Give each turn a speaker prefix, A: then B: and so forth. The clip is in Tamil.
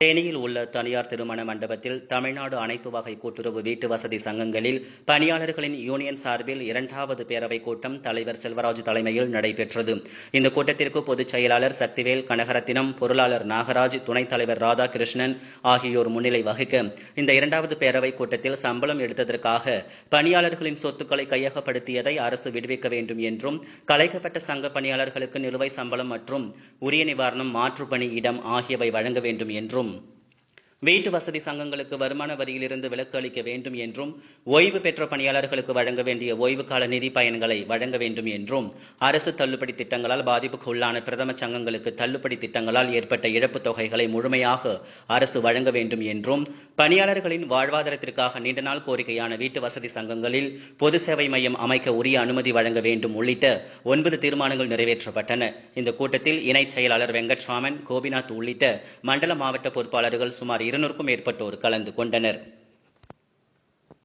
A: தேனியில் உள்ள தனியார் திருமண மண்டபத்தில் தமிழ்நாடு அனைத்து வகை கூட்டுறவு வீட்டு வசதி சங்கங்களில் பணியாளர்களின் யூனியன் சார்பில் 2வது பேரவைக் கூட்டம் தலைவர் செல்வராஜ் தலைமையில் நடைபெற்றது. இந்த கூட்டத்திற்கு பொதுச் செயலாளர் சக்திவேல் கனகரத்தினம், பொருளாளர் நாகராஜ், துணைத் தலைவர் ராதாகிருஷ்ணன் ஆகியோர் முன்னிலை வகிக்க, இந்த 2வது பேரவைக் கூட்டத்தில் சம்பளம் எடுத்ததற்காக பணியாளர்களின் சொத்துக்களை கையகப்படுத்தியதை அரசு விடுவிக்க வேண்டும் என்றும், கலைக்கப்பட்ட சங்க பணியாளர்களுக்கு நிலுவை சம்பளம் மற்றும் உரிய நிவாரணம், மாற்றுப்பணி இடம் ஆகியவை வழங்க வேண்டும் என்றும், வீட்டு வசதி சங்கங்களுக்கு வருமான வரியிலிருந்து விலக்கு அளிக்க வேண்டும் என்றும், ஓய்வு பெற்ற பணியாளர்களுக்கு வழங்க வேண்டிய ஓய்வு கால நிதி பயன்களை வழங்க வேண்டும் என்றும், அரசு தள்ளுபடி திட்டங்களால் பாதிப்புக்கு உள்ளான பிரதம சங்கங்களுக்கு தள்ளுபடி திட்டங்களால் ஏற்பட்ட இழப்புத் தொகைகளை முழுமையாக அரசு வழங்க வேண்டும் என்றும், பணியாளர்களின் வாழ்வாதாரத்திற்காக நீண்ட நாள் கோரிக்கையான வீட்டு வசதி சங்கங்களில் பொது சேவை மையம் அமைக்க உரிய அனுமதி வழங்க வேண்டும் உள்ளிட்ட 9 தீர்மானங்கள் நிறைவேற்றப்பட்டன. இந்த கூட்டத்தில் இணைச் செயலாளர் வெங்கட்ராமன், கோபிநாத் உள்ளிட்ட மண்டல மாவட்ட பொறுப்பாளர்கள் சுமார் 200க்கும் மேற்பட்டோர் கலந்து கொண்டனர்.